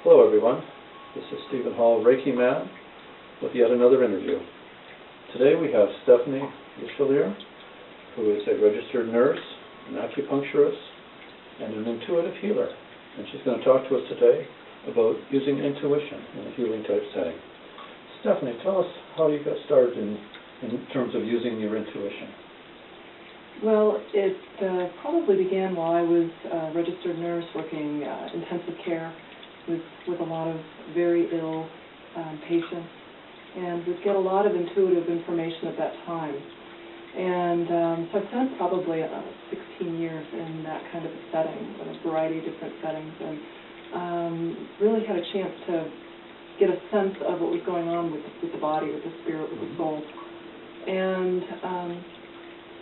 Hello everyone, this is Stephen Hall, Reiki Man, with yet another interview. Today we have Stefanie Lischer Liers, who is a registered nurse, an acupuncturist, and an intuitive healer. And she's going to talk to us today about using intuition in a healing type setting. Stefanie, tell us how you got started in terms of using your intuition. Well, it probably began while I was a registered nurse working intensive care with a lot of very ill patients, and would get a lot of intuitive information at that time. And so I've spent probably 16 years in that kind of a setting, in a variety of different settings, and really had a chance to get a sense of what was going on with the body, with the spirit, with the soul. And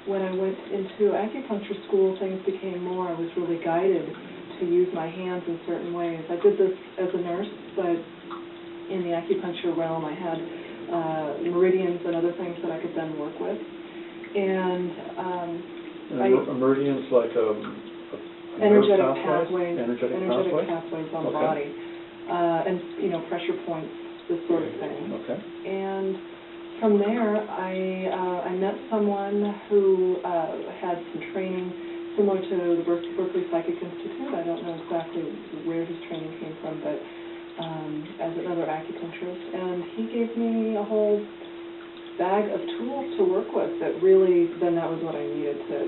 when I went into acupuncture school, things became more, I was really guided to use my hands in certain ways. I did this as a nurse, but in the acupuncture realm I had meridians and other things that I could then work with. And a meridian's like a energetic pathway? energetic pathways on the body, and pressure points, this sort of thing. Okay. And from there, I met someone who had some training similar to the Berkeley Psychic Institute. I don't know exactly where his training came from, but as another acupuncturist, and he gave me a whole bag of tools to work with. That really, then that was what I needed to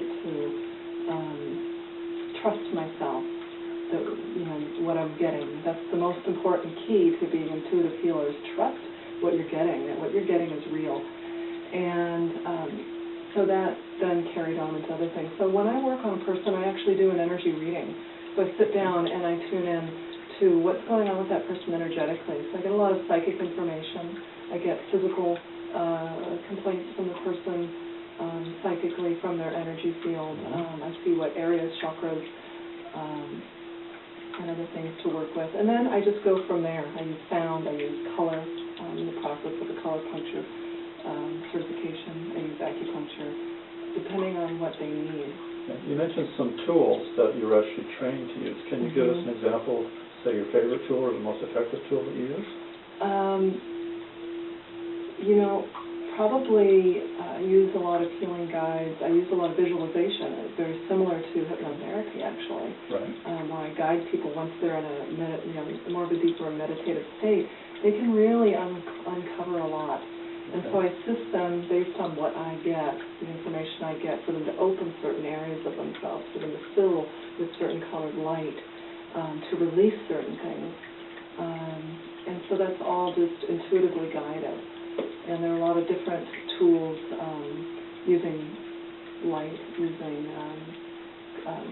trust myself. That what I'm getting. That's the most important key to being an intuitive healer, is trust what you're getting, that what you're getting is real. And so that then carried on into other things. So when I work on a person, I actually do an energy reading. So I sit down and I tune in to what's going on with that person energetically. So I get a lot of psychic information. I get physical complaints from the person psychically from their energy field. I see what areas, chakras, and other things to work with. And then I just go from there. I use sound, I use color in the process of the color puncture certification. I use acupuncture, depending on what they need. You mentioned some tools that you're actually trained to use. Can you give us an example, say your favorite tool or the most effective tool that you use? Probably I use a lot of healing guides. I use a lot of visualization. It's very similar to hypnotherapy, actually. Right. When I guide people, once they're in a more of a deeper meditative state, they can really uncover a lot. And so I assist them based on what I get, the information I get, for them to open certain areas of themselves, for them to fill with certain colored light, to release certain things. And so that's all just intuitively guided. And there are a lot of different tools, using light, using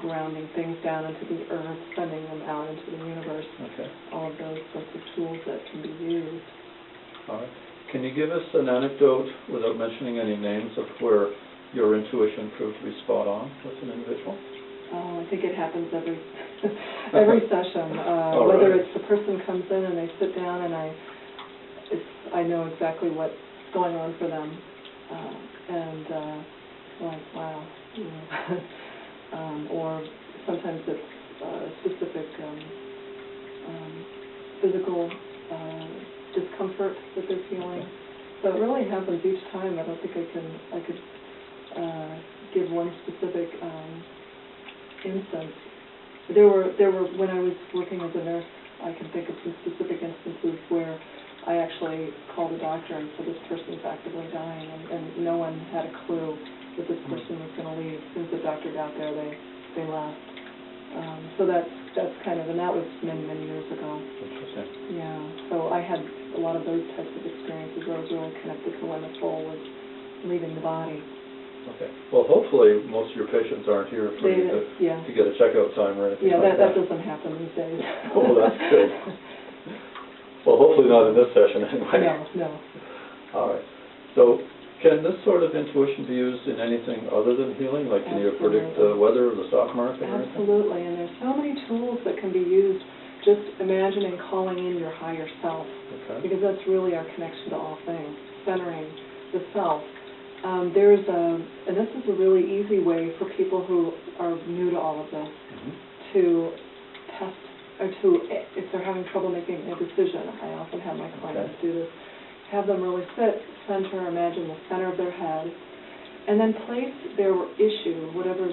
grounding things down into the earth, sending them out into the universe. Okay. All of those sorts of tools that can be used. All right. Can you give us an anecdote, without mentioning any names, of where your intuition proved to be spot on with an individual? I think it happens every session. Whether it's the person comes in and they sit down and I know exactly what's going on for them, and like, wow. Or sometimes it's specific physical discomfort that they're feeling. So it really happens each time. I don't think I could give one specific instance. There were when I was working as a nurse, I can think of some specific instances where I actually called a doctor and said, this person's actively dying, and no one had a clue that this person was going to leave. As soon as the doctor got there, they left. So that's kind of, and that was many, many years ago. Interesting. Yeah, so I had a lot of those types of experiences where I was really connected to when the soul was leaving the body. Okay. Well, hopefully most of your patients aren't here for you to get a checkout time or anything like that. Yeah, that doesn't happen these days. Oh, that's good. Well, hopefully not in this session anyway. No. All right. So can this sort of intuition be used in anything other than healing? Like, can you predict the weather or the stock market or anything? Absolutely, and there's so many tools that can be used. Just imagining calling in your higher self, because that's really our connection to all things, centering the self. And this is a really easy way for people who are new to all of this to test if they're having trouble making a decision, I often have my clients do this, have them really sit, center, imagine the center of their head, and then place their issue, whatever,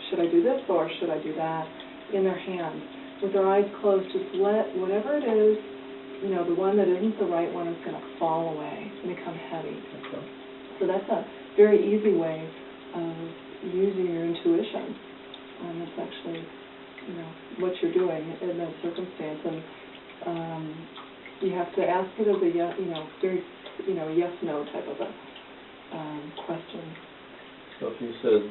should I do this or should I do that, in their hand. With their eyes closed, just let whatever it is, the one that isn't the right one is going to fall away and become heavy. Okay. So that's a very easy way of using your intuition. That's actually, what you're doing in that circumstance. And you have to ask it as a very, yes/no type of a question. So if you said,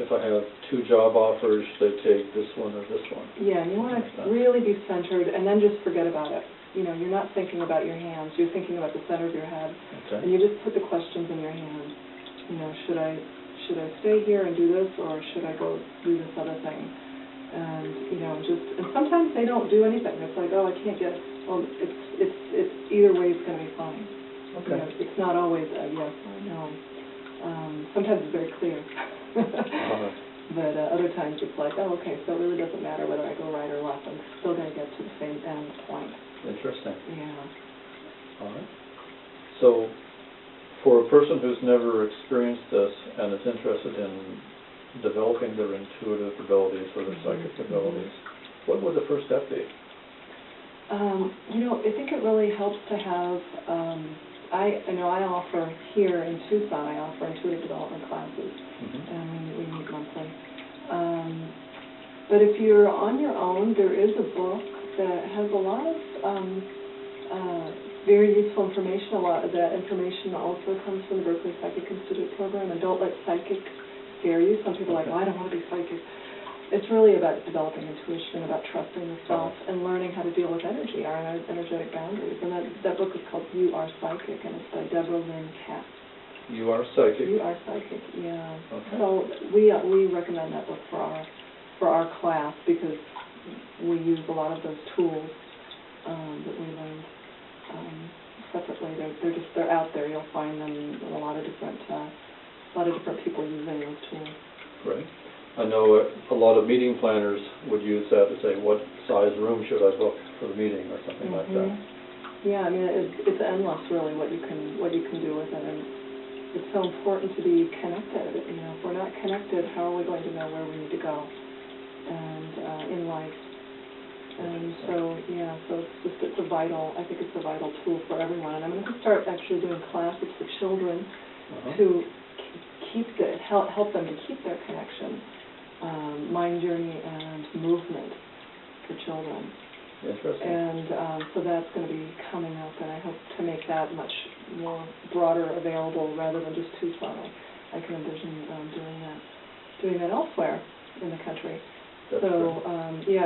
if I have 2 job offers, should I take this one or this one? Yeah, and you want to really be centered, and then just forget about it. You're not thinking about your hands. You're thinking about the center of your head. Okay. And you just put the questions in your hand. Should I stay here and do this, or should I go do this other thing? And and sometimes they don't do anything. It's like, oh, I can't get it. Well, it's either way, it's going to be fine. Okay. It's not always a yes or a no. Sometimes it's very clear. But other times it's like, oh, okay, so it really doesn't matter whether I go right or left. I'm still going to get to the same end point. Interesting. Yeah. All right. So for a person who's never experienced this and is interested in developing their intuitive abilities or their psychic abilities, what would the first step be? I think it really helps to have, I offer here in Tucson, I offer intuitive development classes, and we meet monthly. But if you're on your own, there is a book that has a lot of very useful information. A lot of that information also comes from the Berkeley Psychic Institute program, and Don't Let Psychic Scare You. Some people are like, well, I don't want to be psychic. It's really about developing intuition, about trusting the self, and learning how to deal with energy, our energetic boundaries. And that book is called You Are Psychic, and it's by Deborah Lynn Katz. You Are Psychic? You Are Psychic, yeah. Okay. So we recommend that book for our class, because we use a lot of those tools that we learned separately. They're out there. You'll find them in a lot of different people using those tools. Great. I know a lot of meeting planners would use that to say, what size room should I book for the meeting or something like that. Yeah, I mean, it's endless, really, what you can do with it, and it's so important to be connected. If we're not connected, how are we going to know where we need to go and in life? And so it's a vital tool for everyone. And I'm going to start actually doing classes for children to help them to keep their connection. Mind journey and movement for children. Interesting. And so that's going to be coming up, and I hope to make that much more broader available rather than just Tucson. I can envision doing that elsewhere in the country. That's so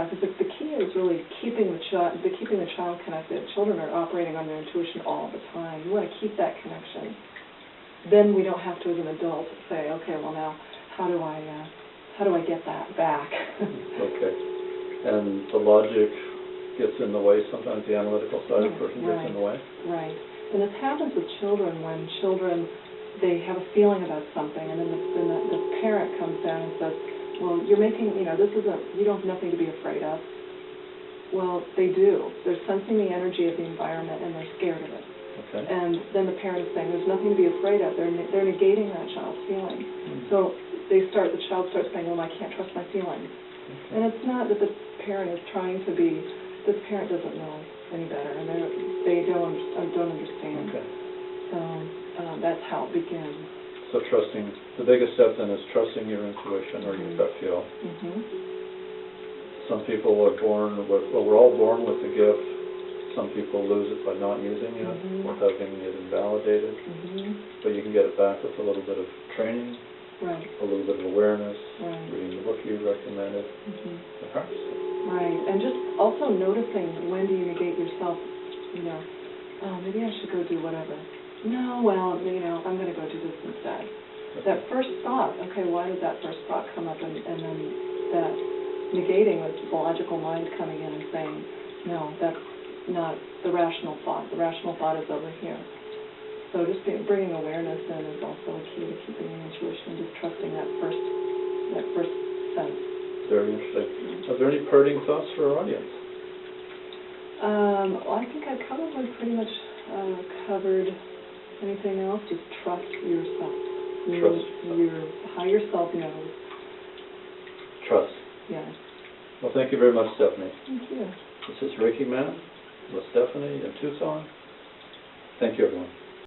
because the key is really keeping the child connected. Children are operating on their intuition all the time. You want to keep that connection. Then we don't have to, as an adult, say, okay, well now, how do I get that back? Okay. And the logic gets in the way sometimes, the analytical side of the person gets in the way? Right. And this happens with children when they have a feeling about something, and then the parent comes down and says, well, you're making, you don't have nothing to be afraid of. Well, they do. They're sensing the energy of the environment, and they're scared of it. Okay. And then the parent is saying, there's nothing to be afraid of. They're negating that child's feeling. So the child starts saying, well, I can't trust my feelings. Okay. And it's not that the parent is trying to be, this parent doesn't know any better, and they don't understand. Okay. So that's how it begins. So the biggest step then is trusting your intuition or your gut feel. Some people are born with, we're all born with the gift. Some people lose it by not using it or having it invalidated. But you can get it back with a little bit of training, a little bit of awareness, reading the book you recommended, perhaps. Right, and just also noticing, when do you negate yourself, oh, maybe I should go do whatever. No, well, I'm going to go do this instead. That first thought, okay, why did that first thought come up? And then that negating was the logical mind coming in and saying, no, that's not the rational thought. The rational thought is over here. So just bringing awareness in is also a key to keeping the intuition and just trusting that first sense. Very interesting. Are there any parting thoughts for our audience? Well, I think I probably pretty much covered anything else. Just trust yourself. Trust. Your higher self knows. Trust. Yes. Well, thank you very much, Stefanie. Thank you. This is Reiki Man with Stefanie in Tucson. Thank you, everyone.